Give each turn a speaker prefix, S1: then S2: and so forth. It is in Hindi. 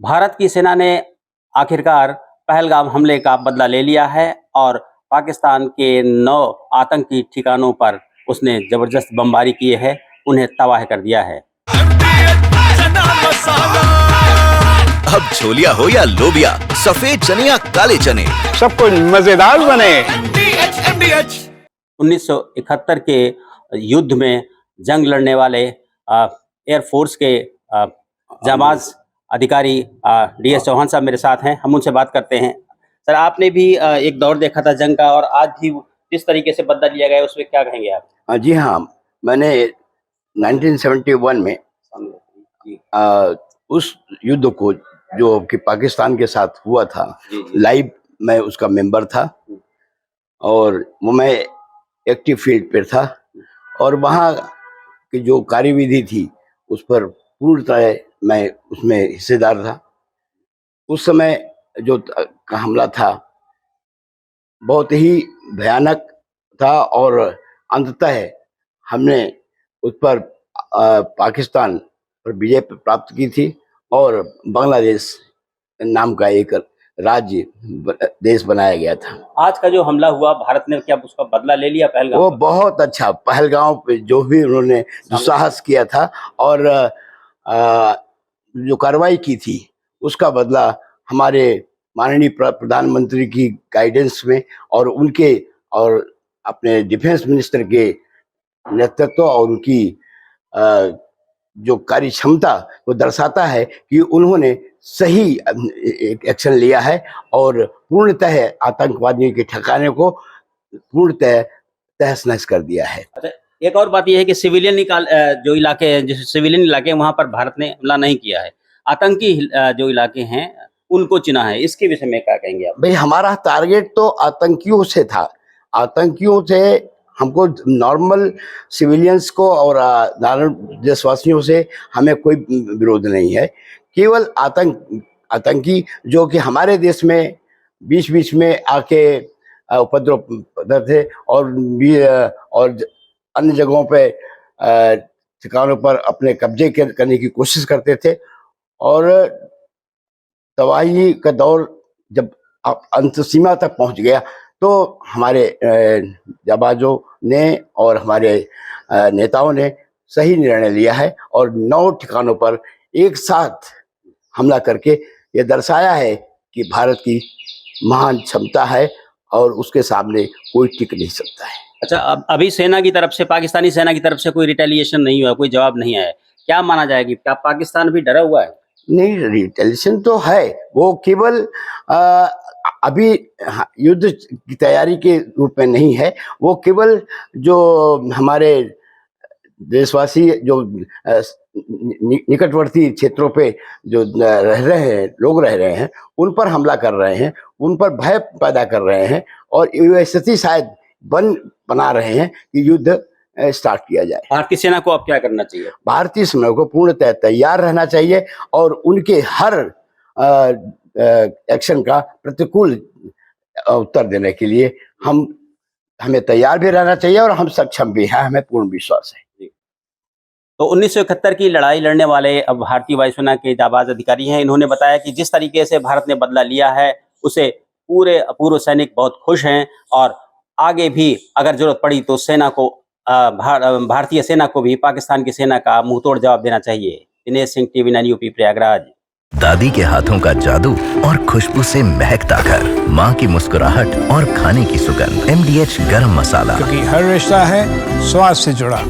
S1: भारत की सेना ने आखिरकार पहलगाम हमले का बदला ले लिया है और पाकिस्तान के 9 आतंकी ठिकानों पर उसने जबरदस्त बमबारी की है, उन्हें तबाह कर दिया है।
S2: अब छोलिया हो या लोबिया, सफेद चने या काले चने,
S3: सब कुछ मजेदार बने।
S1: 1971 के युद्ध में जंग लड़ने वाले एयरफोर्स के जाबाज अधिकारी DS चौहान साहब मेरे साथ हैं। हम उनसे बात करते हैं। सर, आपने भी एक दौर देखा था जंग का और आज भी जिस तरीके से बदला लिया गया है उसमें क्या कहेंगे आप?
S4: जी हाँ, मैंने 1971 में उस युद्ध को जो कि पाकिस्तान के साथ हुआ था, लाइव मैं उसका मेंबर था और वो मैं एक्टिव फील्ड पे था और वहाँ की जो कार्यविधि थी उस पर पूर्णतः मैं उसमें हिस्सेदार था। उस समय जो हमला था बहुत ही भयानक था और अंततः हमने उस पर पाकिस्तान पर विजय प्राप्त की थी और बांग्लादेश नाम का एक राज्य देश बनाया गया था।
S1: आज का जो हमला हुआ, भारत ने क्या उसका बदला ले लिया पहलगाम?
S4: वो बहुत अच्छा, पहलगाम पे जो भी उन्होंने दुस्साहस किया था और जो कार्रवाई की थी उसका बदला हमारे माननीय प्रधानमंत्री की गाइडेंस में और उनके और अपने डिफेंस मिनिस्टर के नेतृत्व और उनकी जो कार्य क्षमता वो दर्शाता है कि उन्होंने सही एक्शन लिया है और पूर्णतः आतंकवादियों के ठिकाने को पूर्णतः तहस-नहस कर दिया है।
S1: अच्छा, एक और बात यह है कि सिविलियन इलाके वहां पर भारत ने हमला नहीं किया है, आतंकी जो इलाके हैं उनको चुना है। इसके विषय में क्या कहेंगे आप?
S4: भाई, हमारा टारगेट तो आतंकियों से था। आतंकियों से हमको नॉर्मल सिविलियंस को और देशवासियों से हमें कोई विरोध नहीं है। केवल आतंकी जो कि हमारे देश में बीच में आके उपद्रव करते थे और अन्य जगहों पे ठिकानों पर अपने कब्जे करने की कोशिश करते थे और तबाही का दौर जब अंत सीमा तक पहुंच गया तो हमारे जाबाजों ने और हमारे नेताओं ने सही निर्णय लिया है और 9 ठिकानों पर एक साथ हमला करके ये दर्शाया है कि भारत की महान क्षमता है और उसके सामने कोई टिक नहीं सकता है।
S1: अच्छा, अभी सेना की तरफ से, पाकिस्तानी सेना की तरफ से कोई रिटेलिएशन नहीं हुआ, कोई जवाब नहीं आया, क्या माना जाएगी? क्या पाकिस्तान भी डरा हुआ है?
S4: नहीं, रिटेलिएशन तो है, वो केवल अभी युद्ध की तैयारी के रूप में नहीं है। वो केवल जो हमारे देशवासी जो निकटवर्ती क्षेत्रों पे जो लोग रह रहे हैं उन पर हमला कर रहे हैं, उन पर भय पैदा कर रहे हैं और ये स्थिति शायद बना रहे हैं कि युद्ध स्टार्ट किया जाए।
S1: भारतीय सेना को अब क्या करना चाहिए?
S4: भारतीय सेना को पूर्णतः तैयार रहना चाहिए और उनके हर एक्शन का प्रतिकूल उत्तर देने के लिए हमें तैयार भी रहना चाहिए और हम सक्षम भी हैं, हमें पूर्ण विश्वास है।
S1: तो 1971 की लड़ाई लड़ने वाले अब भारतीय वायुसेना के जाबाज अधिकारी हैं। इन्होंने बताया कि जिस तरीके से भारत ने बदला लिया है उसे पूरे अपूर्व सैनिक बहुत खुश हैं और आगे भी अगर जरूरत पड़ी तो सेना को भारतीय सेना को भी पाकिस्तान की सेना का मुंहतोड़ जवाब देना चाहिए। Dinesh Singh, TV 9 UP, Prayagraj.
S2: दादी के हाथों का जादू और खुशबू से महकता घर, माँ की मुस्कुराहट और खाने की सुगंध, MDH गरम मसाला,
S3: क्योंकि हर रिश्ता है स्वाद से जुड़ा।